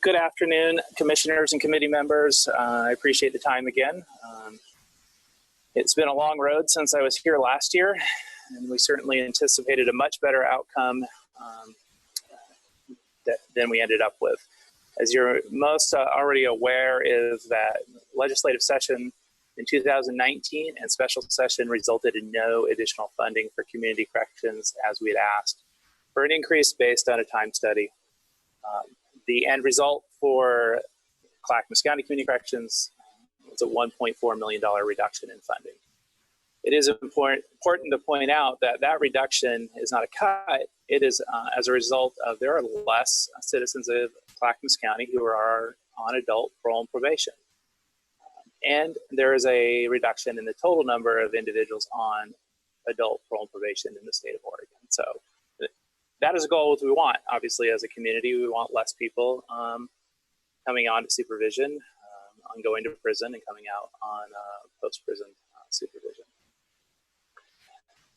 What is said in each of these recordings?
Good afternoon, commissioners and committee members. I appreciate the time again. It's been a long road since I was here last year, and we certainly anticipated a much better outcome than we ended up with. As you're most already aware, is that legislative session in 2019 and special session resulted in no additional funding for community corrections as we had asked, for an increase based on a time study. The end result for Clackamas County Community Corrections was a $1.4 million reduction in funding. It is important to point out that that reduction is not a cut. It is as a result of there are less citizens of Clackamas County who are on adult parole and probation. And there is a reduction in the total number of individuals on adult parole and probation in the state of Oregon. So that is a goal that we want. Obviously, as a community, we want less people coming on to supervision, on going to prison, and coming out on post-prison supervision.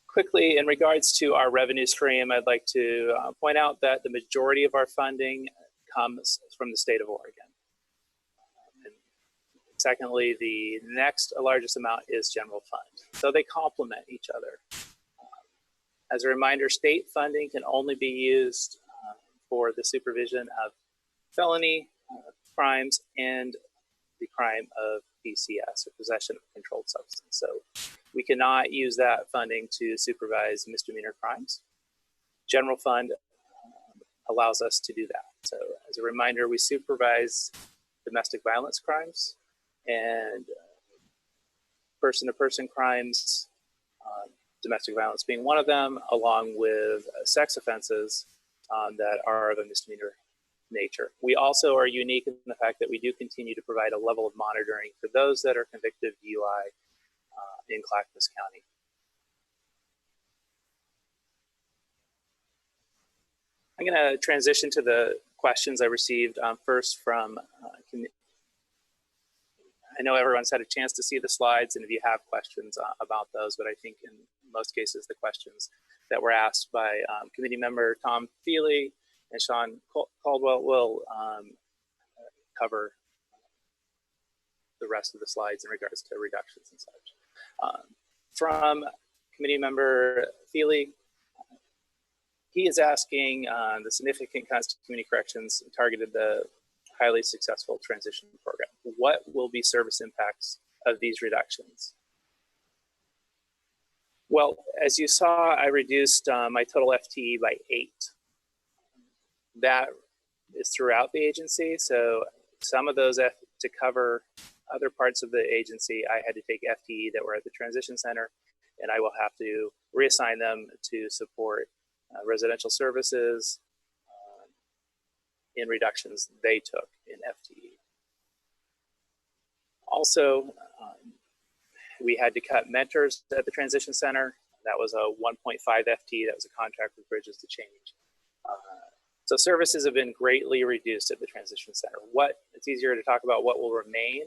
Quickly, in regards to our revenue stream, I'd like to point out that the majority of our funding comes from the state of Oregon. And secondly, the next largest amount is general fund. So they complement each other. As a reminder, state funding can only be used for the supervision of felony crimes and the crime of PCS, or possession of a controlled substance. So we cannot use that funding to supervise misdemeanor crimes. General fund allows us to do that. So as a reminder, we supervise domestic violence crimes and person-to-person crimes, domestic violence being one of them, along with sex offenses that are of a misdemeanor nature. We also are unique in the fact that we do continue to provide a level of monitoring for those that are convicted of DUI in Clackamas County. I'm going to transition to the questions I received first from I know everyone's had a chance to see the slides, and if you have questions about those, but I think in most cases the questions that were asked by committee member Tom Feely and Sean Caldwell will cover the rest of the slides in regards to reductions and such. From committee member Feely, he is asking the significant cost to community corrections targeted the highly successful transition program. What will be service impacts of these reductions? Well, as you saw, I reduced my total FTE by 8. That is throughout the agency. So some of those to cover other parts of the agency, I had to take FTE that were at the transition center, and I will have to reassign them to support residential services in reductions they took in FTE. Also, we had to cut mentors at the transition center. That was a 1.5 FTE. That was a contract with Bridges to Change. So services have been greatly reduced at the transition center. It's easier to talk about what will remain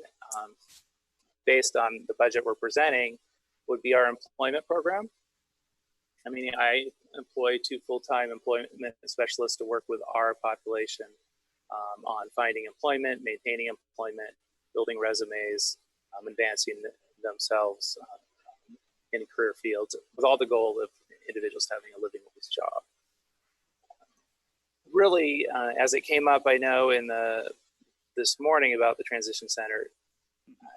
based on the budget we're presenting would be our employment program. I mean, I employ 2 full-time employment specialists to work with our population on finding employment, maintaining employment, building resumes, advancing themselves in career fields, with all the goal of individuals having a living wage job. Really, as it came up, I know in this morning about the transition center,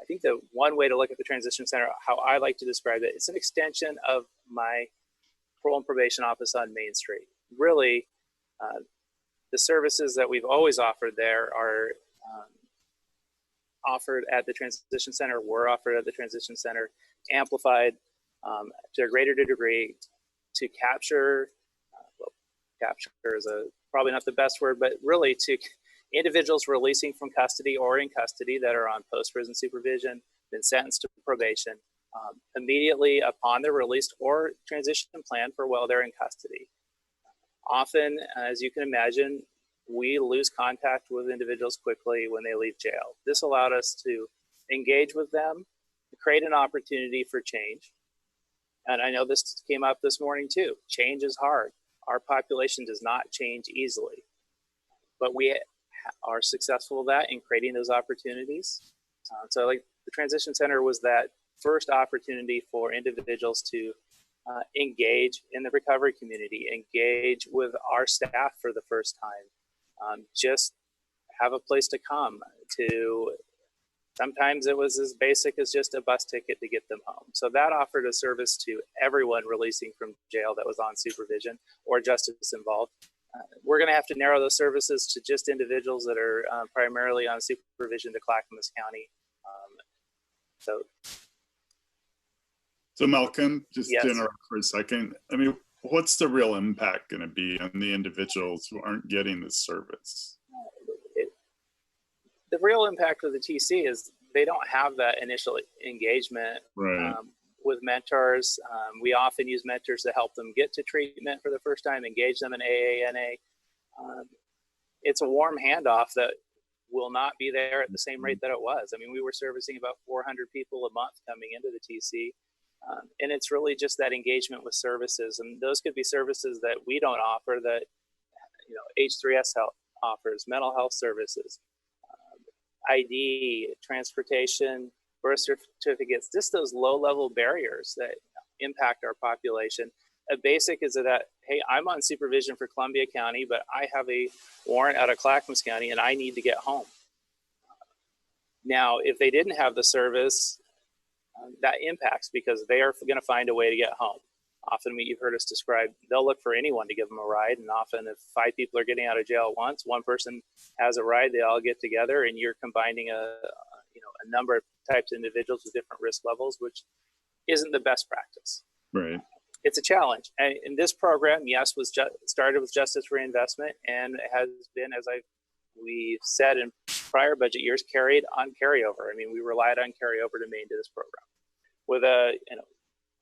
I think the one way to look at the transition center, how I like to describe it, it's an extension of my parole and probation office on Main Street. Really, the services that we've always offered there are offered at the transition center, were offered at the transition center, amplified to a greater degree to capture, well, capture is probably not the best word, but really to individuals releasing from custody or in custody that are on post-prison supervision, been sentenced to probation, immediately upon their release or transition plan for while they're in custody. Often, as you can imagine, we lose contact with individuals quickly when they leave jail. This allowed us to engage with them, create an opportunity for change. And I know this came up this morning too. Change is hard. Our population does not change easily. But we are successful at that in creating those opportunities. So like the Transition Center was that first opportunity for individuals to engage in the recovery community, engage with our staff for the first time, just have a place to come to. Sometimes it was as basic as just a bus ticket to get them home. So that offered a service to everyone releasing from jail that was on supervision or justice involved. We're going to have to narrow those services to just individuals that are primarily on supervision to Clackamas County. So Malcolm, just yes. to interrupt for a second. I mean, what's the real impact going to be on the individuals who aren't getting this service? The real impact of the TC is they don't have that initial engagement right. With mentors. We often use mentors to help them get to treatment for the first time, engage them in AANA. It's a warm handoff that will not be there at the same rate that it was. I mean, we were servicing about 400 people a month coming into the TC. And it's really just that engagement with services. And those could be services that we don't offer that, H3S Health offers, mental health services, ID, transportation, birth certificates, just those low-level barriers that impact our population. A basic is that, hey, I'm on supervision for Columbia County, but I have a warrant out of Clackamas County and I need to get home. Now, if they didn't have the service, that impacts because they are going to find a way to get home. Often you've heard us describe, they'll look for anyone to give them a ride. And often if 5 people are getting out of jail at once, one person has a ride, they all get together and you're combining a number of types of individuals with different risk levels, which isn't the best practice. Right. It's a challenge. And this program, yes, was started with Justice Reinvestment and has been, as we've said in prior budget years, carried on carryover. I mean, we relied on carryover to maintain this program. With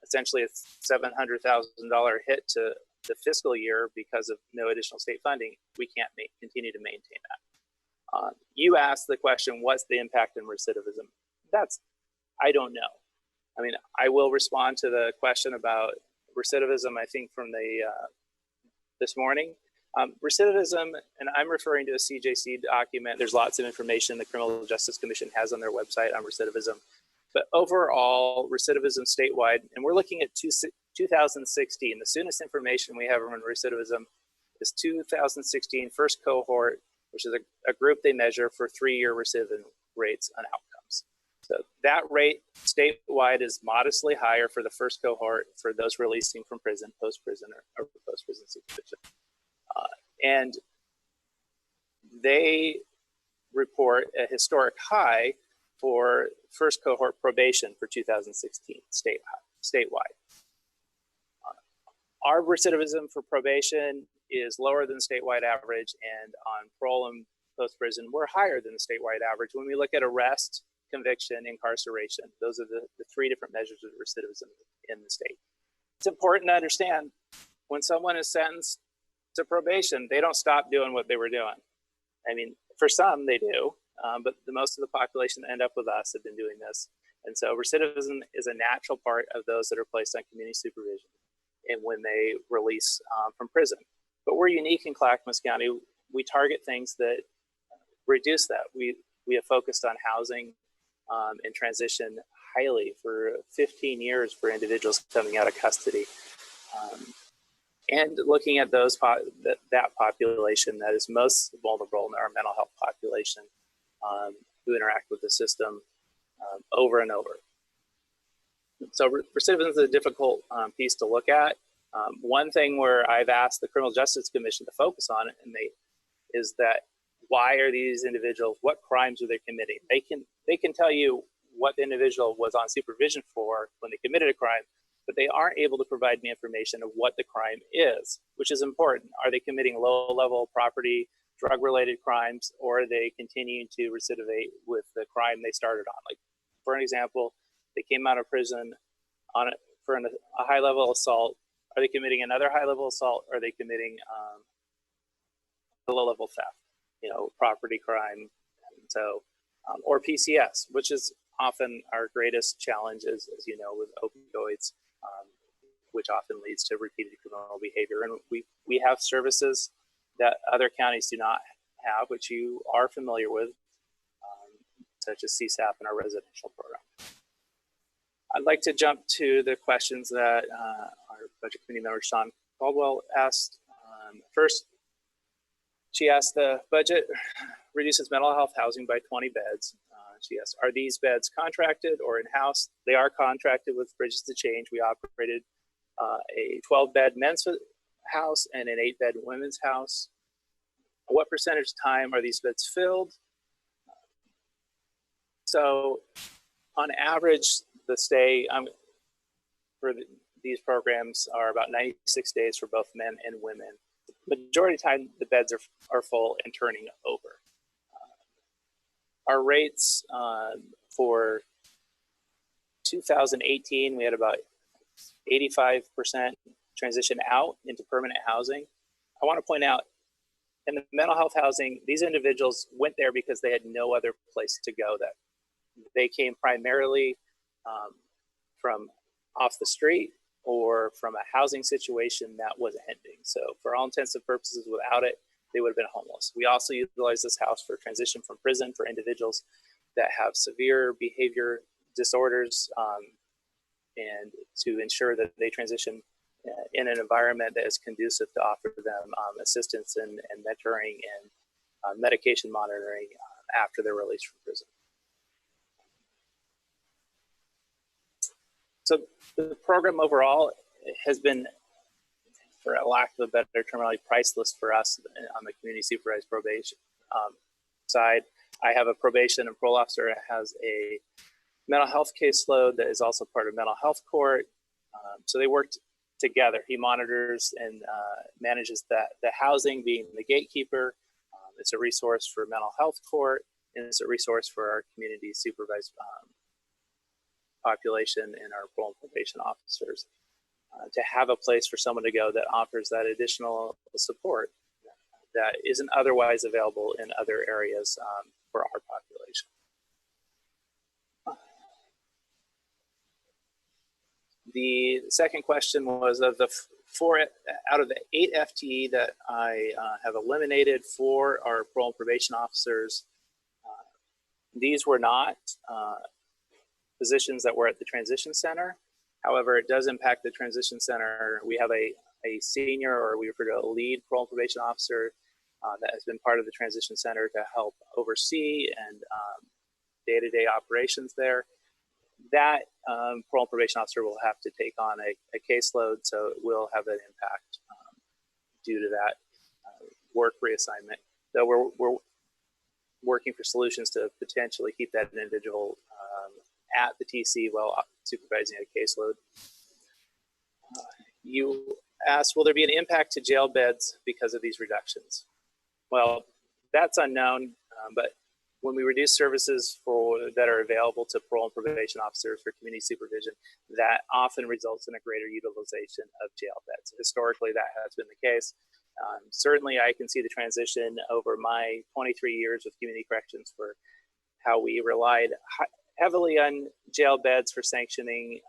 essentially a $700,000 hit to the fiscal year because of no additional state funding, we can't continue to maintain that. You asked the question, what's the impact on recidivism? I don't know. I mean, I will respond to the question about recidivism, I think from this morning. Recidivism, and I'm referring to a CJC document. There's lots of information the Criminal Justice Commission has on their website on recidivism. But overall, recidivism statewide, and we're looking at 2016. The soonest information we have on recidivism is 2016 first cohort, which is a group they measure for 3-year recidivism rates and outcomes. So that rate statewide is modestly higher for the first cohort for those releasing from prison, post-prison, or post-prison supervision. And they report a historic high for first cohort probation for 2016 statewide. Our recidivism for probation is lower than the statewide average, and on parole and post-prison, we're higher than the statewide average. When we look at arrest, conviction, incarceration, those are the 3 different measures of recidivism in the state. It's important to understand when someone is sentenced to probation, they don't stop doing what they were doing. I mean, for some they do, but most of the population that end up with us have been doing this. And so recidivism is a natural part of those that are placed on community supervision and when they release from prison. But we're unique in Clackamas County. We target things that reduce that. We have focused on housing and transition highly for 15 years for individuals coming out of custody. And looking at that population that is most vulnerable in our mental health population who interact with the system over and over. So recidivism is a difficult piece to look at. One thing where I've asked the Criminal Justice Commission to focus on it, is that why are these individuals, what crimes are they committing? They can tell you what the individual was on supervision for when they committed a crime, but they aren't able to provide me information of what the crime is, which is important. Are they committing low-level property, drug-related crimes, or are they continuing to recidivate with the crime they started on? Like, for an example, they came out of prison for a high-level assault. Are they committing another high-level assault? Or are they committing a low-level theft, property crime, and so, or PCS, which is often our greatest challenge, as you know, with opioids, which often leads to repeated criminal behavior. And we have services that other counties do not have, which you are familiar with, such as CSAP and our residential program. I'd like to jump to the questions that our Budget Committee member, Sean Caldwell, asked. First, she asked, the budget reduces mental health housing by 20 beds. She asked, are these beds contracted or in-house? They are contracted with Bridges to Change. We operated a 12-bed men's house and an 8-bed women's house. What percentage of time are these beds filled? So on average, the stay for these programs are about 96 days for both men and women. The majority of the time, the beds are full and turning over. Our rates for 2018, we had about 85% transition out into permanent housing. I want to point out, in the mental health housing, these individuals went there because they had no other place to go. That they came primarily from off the street or from a housing situation that was ending. So for all intents and purposes, without it, they would have been homeless. We also utilize this house for transition from prison for individuals that have severe behavior disorders, and to ensure that they transition in an environment that is conducive to offer them assistance and mentoring and medication monitoring after they're released from prison. So the program overall has been, for a lack of a better terminology, priceless for us on the community supervised probation side. I have a probation and parole officer that has a mental health caseload that is also part of mental health court. So they worked together. He monitors and manages the housing, being the gatekeeper. It's a resource for mental health court, and it's a resource for our community supervised population and our parole and probation officers. To have a place for someone to go that offers that additional support that isn't otherwise available in other areas for our population. The second question was, of the out of the 8 FTE that I have eliminated for our parole and probation officers, these were not positions that were at the transition center. However, it does impact the transition center. We have a senior, or we refer to a lead parole and probation officer that has been part of the transition center to help oversee and day-to-day operations there. That parole and probation officer will have to take on a caseload, so it will have an impact due to that work reassignment. Though we're working for solutions to potentially keep that individual at the TC while supervising a caseload. You asked, will there be an impact to jail beds because of these reductions? Well, that's unknown, but when we reduce services that are available to parole and probation officers for community supervision, that often results in a greater utilization of jail beds. Historically, that has been the case. Certainly, I can see the transition over my 23 years with community corrections for how we relied heavily on jail beds for sanctioning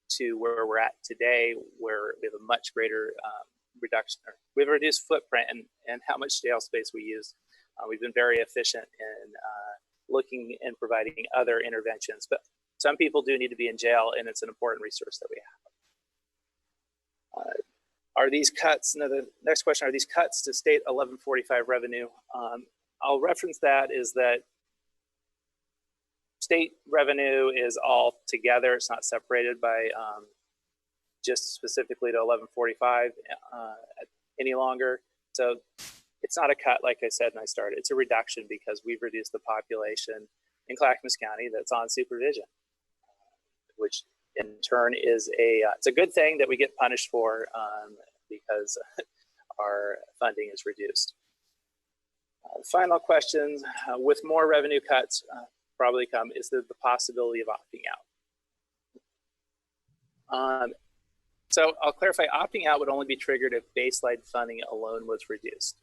to where we're at today, where we have a much greater reduction. We have a reduced footprint and how much jail space we use. We've been very efficient in looking and providing other interventions, but some people do need to be in jail, and it's an important resource that we have. Are these cuts, the next question, are these cuts to state 1145 revenue? I'll reference that is that state revenue is all together. It's not separated by just specifically to 1145 any longer. So it's not a cut, like I said when I started. It's a reduction because we've reduced the population in Clackamas County that's on supervision, which in turn is it's a good thing that we get punished for because our funding is reduced. Final question, with more revenue cuts probably come, is there the possibility of opting out? So I'll clarify, opting out would only be triggered if baseline funding alone was reduced,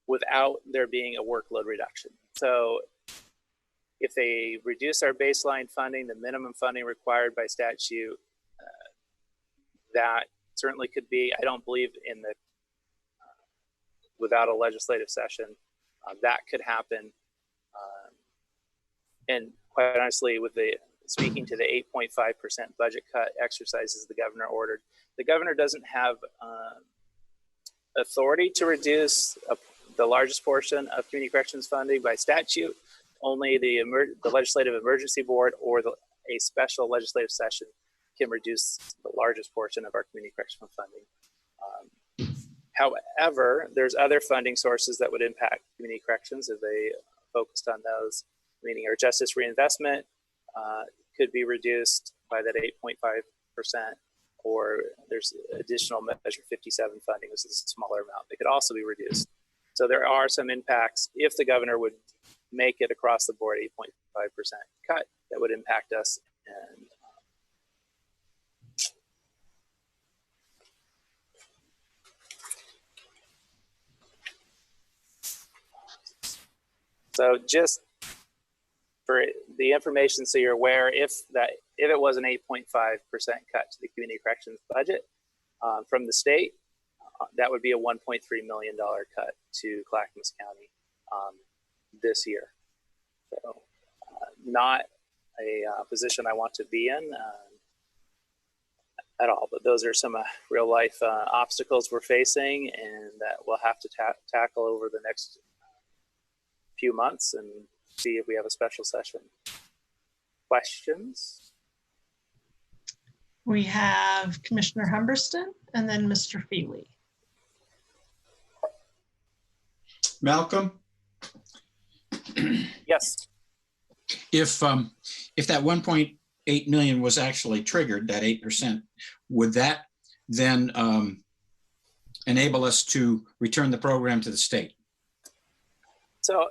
without there being a workload reduction. So if they reduce our baseline funding, the minimum funding required by statute, that certainly could be. I don't believe in the without a legislative session. That could happen. And quite honestly, with speaking to the 8.5% budget cut exercises the governor ordered, the governor doesn't have authority to reduce the largest portion of community corrections funding by statute. Only the Legislative Emergency Board or a special legislative session can reduce the largest portion of our community correctional funding. However, there's other funding sources that would impact community corrections if they focused on those, meaning our justice reinvestment could be reduced by that 8.5%, or there's additional Measure 57 funding, which is a smaller amount, that could also be reduced. So there are some impacts if the governor would make it across the board 8.5% cut that would impact us. And so just for the information, so you're aware, if it was an 8.5% cut to the community corrections budget from the state, that would be a $1.3 million cut to Clackamas County this year. So not a position I want to be in at all, but those are some real life obstacles we're facing and that we'll have to tackle over the next few months and see if we have a special session. Questions? We have Commissioner Humberston and then Mr. Feely. Malcolm? Yes. If that 1.8 million was actually triggered, that 8%, would that then enable us to return the program to the state? So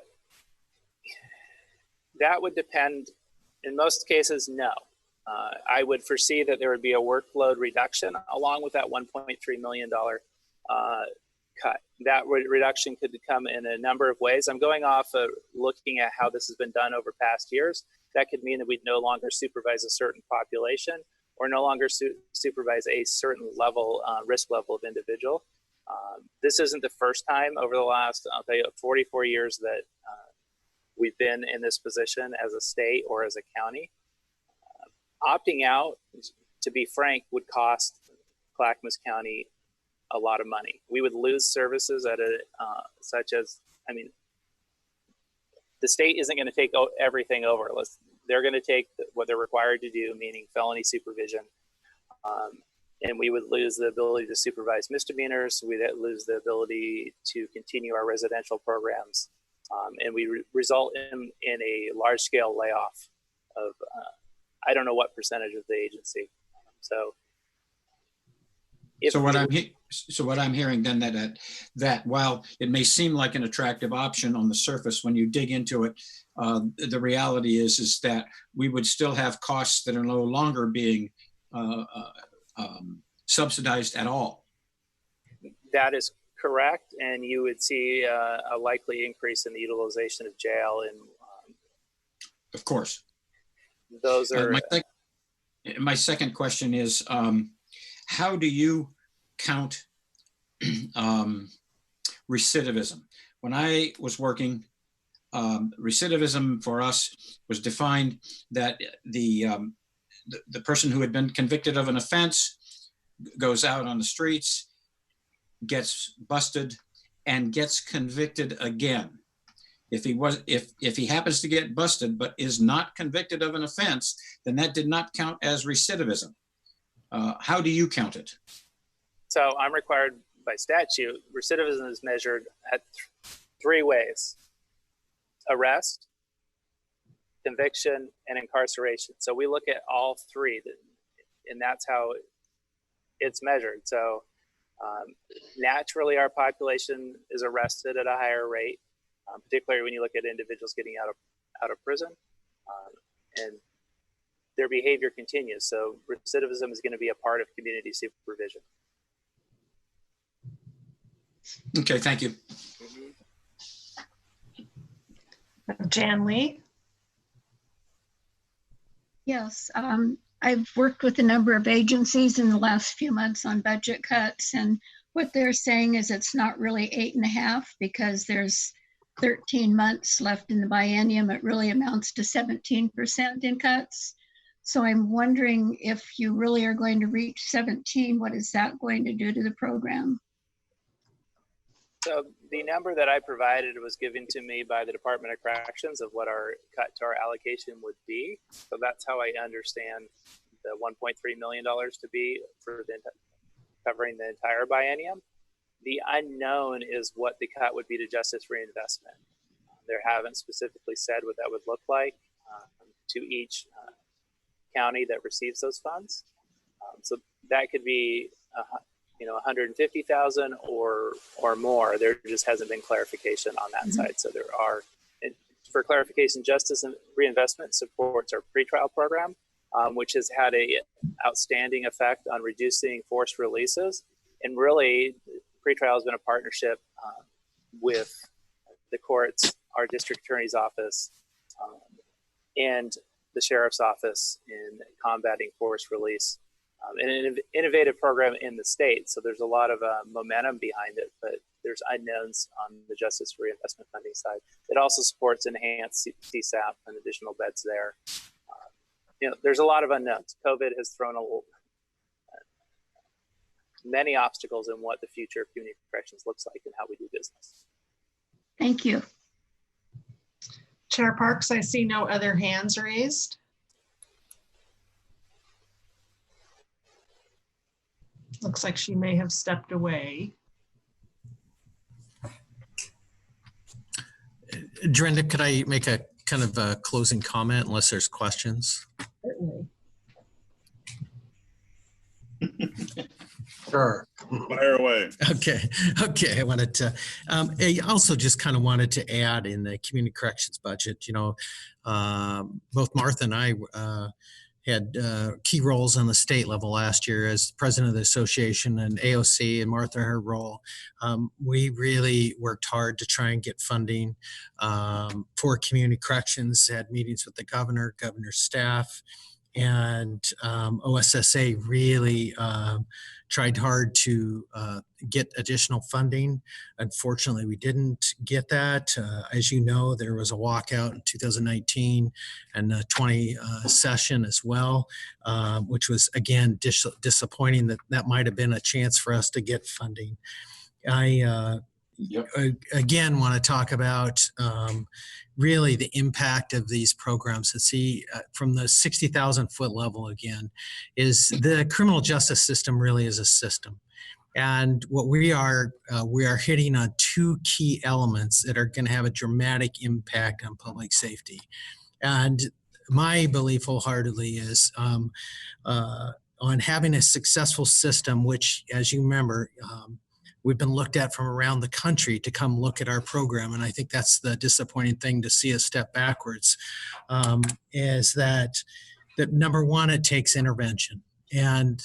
that would depend. In most cases, no. I would foresee that there would be a workload reduction along with that $1.3 million cut. That reduction could come in a number of ways. I'm going off of looking at how this has been done over past years. That could mean that we'd no longer supervise a certain population or no longer supervise a certain level, risk level of individual. This isn't the first time over the last, I'll tell you, 44 years that we've been in this position as a state or as a county. Opting out, to be frank, would cost Clackamas County a lot of money. We would lose services at such as, I mean, the state isn't going to take everything over. They're going to take what they're required to do, meaning felony supervision. And we would lose the ability to supervise misdemeanors. We'd lose the ability to continue our residential programs. And we result in a large scale layoff of, I don't know what percentage of the agency. So what I'm hearing then that while it may seem like an attractive option on the surface, when you dig into it, the reality is that we would still have costs that are no longer being subsidized at all. That is correct, and you would see a likely increase in the utilization of jail. And of course, those are. My second question is, how do you count recidivism? When I was working, recidivism for us was defined that the person who had been convicted of an offense goes out on the streets, gets busted, and gets convicted again. If he happens to get busted but is not convicted of an offense, then that did not count as recidivism. How do you count it? So I'm required by statute. Recidivism is measured at three ways: arrest, conviction, and incarceration. So we look at all three, and that's how it's measured. So naturally, our population is arrested at a higher rate, particularly when you look at individuals getting out of prison, and their behavior continues. So recidivism is going to be a part of community supervision. Okay, thank you. Jan Lee. Yes, I've worked with a number of agencies in the last few months on budget cuts, and what they're saying is it's not really 8.5 because there's 13 months left in the biennium. It really amounts to 17% in cuts. So I'm wondering if you really are going to reach 17, what is that going to do to the program? So the number that I provided was given to me by the Department of Corrections of what our cut to our allocation would be. So that's how I understand the $1.3 million to be for covering the entire biennium. The unknown is what the cut would be to justice reinvestment. They haven't specifically said what that would look like to each county that receives those funds. So that could be, 150,000 or more. There just hasn't been clarification on that side. So there are, for clarification, justice and reinvestment supports our pretrial program, which has had a outstanding effect on reducing forced releases. And really, pretrial has been a partnership with the courts, our district attorney's office, and the sheriff's office in combating forced release. And an innovative program in the state. So there's a lot of momentum behind it, but there's unknowns on the justice reinvestment funding side. It also supports enhanced CSAP and additional beds there. There's a lot of unknowns. COVID has thrown many obstacles in what the future of community corrections looks like and how we do business. Thank you. Chair Parks, I see no other hands raised. Looks like she may have stepped away. Drenda, could I make a kind of a closing comment unless there's questions? Certainly. Sure. Fire away. Okay. I wanted to, I also just kind of wanted to add in the community corrections budget, both Martha and I had key roles on the state level last year as president of the association, and AOC and Martha, her role. We really worked hard to try and get funding for community corrections, had meetings with the governor's staff, and OSSA really tried hard to get additional funding. Unfortunately, we didn't get that. As you know, there was a walkout in 2019 and the 20 session as well, which was, again, disappointing that might have been a chance for us to get funding. I again want to talk about really the impact of these programs. To see from the 60,000 foot level again, is the criminal justice system really is a system. And what we are hitting on two key elements that are going to have a dramatic impact on public safety. And my belief wholeheartedly is on having a successful system, which, as you remember, we've been looked at from around the country to come look at our program. And I think that's the disappointing thing, to see a step backwards, is that number one, it takes intervention. And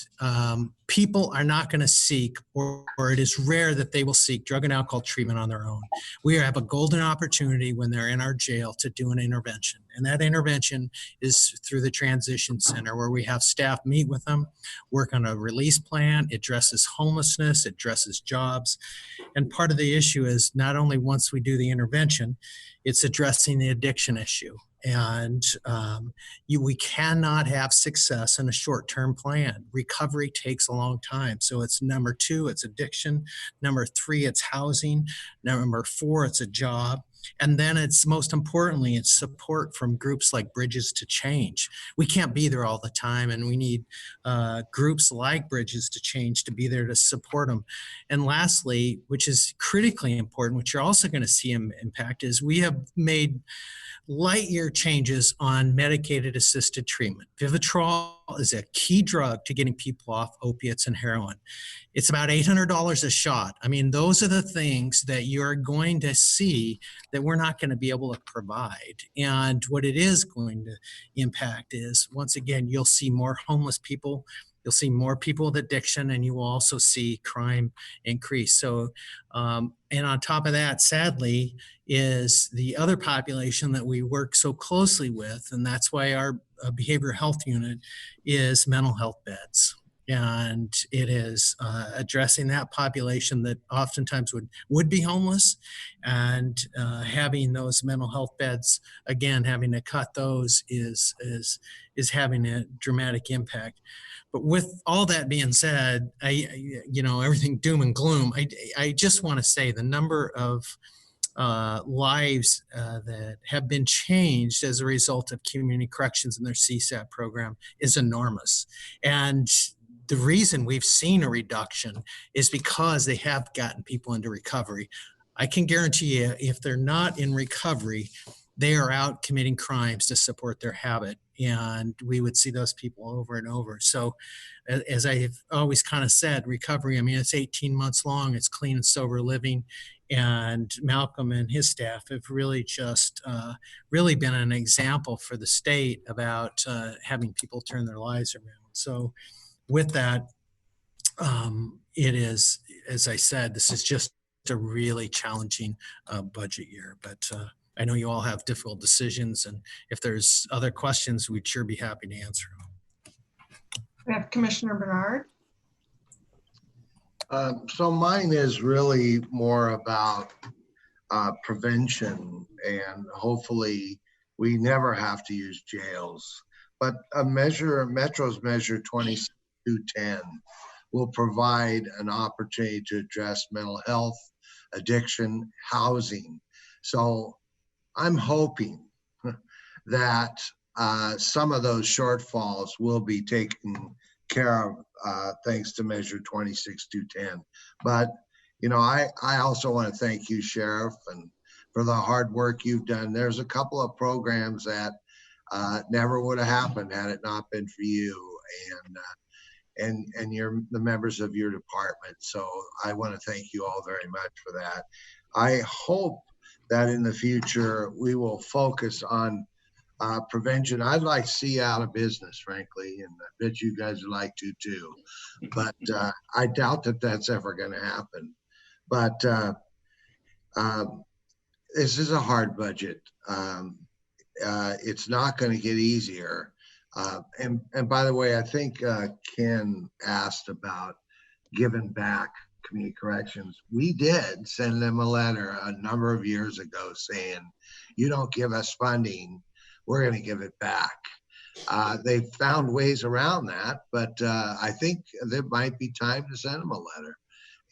people are not going to seek, or it is rare that they will seek, drug and alcohol treatment on their own. We have a golden opportunity when they're in our jail to do an intervention. And that intervention is through the transition center, where we have staff meet with them, work on a release plan. It addresses homelessness, it addresses jobs. And part of the issue is not only once we do the intervention, it's addressing the addiction issue. And we cannot have success in a short-term plan. Recovery takes a long time. So it's number two, it's addiction. Number three, it's housing. Number four, it's a job. And then it's, most importantly, it's support from groups like Bridges to Change. We can't be there all the time, and we need groups like Bridges to Change to be there to support them. And lastly, which is critically important, which you're also going to see impact, is we have made light year changes on medicated assisted treatment. Vivitrol is a key drug to getting people off opiates and heroin. It's about $800 a shot. I mean, those are the things that you're going to see that we're not going to be able to provide. And what it is going to impact is, once again, you'll see more homeless people, you'll see more people with addiction, and you will also see crime increase. So, and on top of that, sadly, is the other population that we work so closely with, and that's why our behavioral health unit is mental health beds. And it is addressing that population that oftentimes would be homeless, and having those mental health beds, again, having to cut those is having a dramatic impact. But with all that being said, everything doom and gloom, I just want to say the number of lives that have been changed as a result of community corrections and their CSAT program is enormous. And the reason we've seen a reduction is because they have gotten people into recovery. I can guarantee you, if they're not in recovery, they are out committing crimes to support their habit. And we would see those people over and over. So as I've always kind of said, recovery, I mean, it's 18 months long, it's clean and sober living. And Malcolm and his staff have really just really been an example for the state about having people turn their lives around. So with that, it is, as I said, this is just a really challenging budget year. But I know you all have difficult decisions, and if there's other questions, we'd sure be happy to answer them. We have Commissioner Bernard. So mine is really more about prevention, and hopefully we never have to use jails. But Metro's measure 2210 will provide an opportunity to address mental health, addiction, housing. So I'm hoping that some of those shortfalls will be taken care of thanks to measure 26210. But I also want to thank you, Sheriff, and for the hard work you've done. There's a couple of programs that never would have happened had it not been for you and the members of your department. So I want to thank you all very much for that. I hope that in the future we will focus on prevention. I'd like to see out of business, frankly, and I bet you guys would like to too. But I doubt that that's ever going to happen. But this is a hard budget. It's not going to get easier. And by the way, I think Ken asked about giving back community corrections. We did send them a letter a number of years ago saying, you don't give us funding, we're going to give it back. They found ways around that, but I think there might be time to send them a letter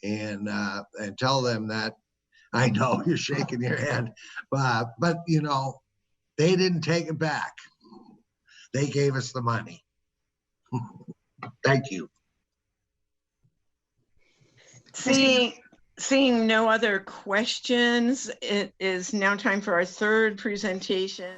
and tell them that. I know you're shaking your head, but they didn't take it back. They gave us the money. Thank you. Seeing no other questions, it is now time for our third presentation.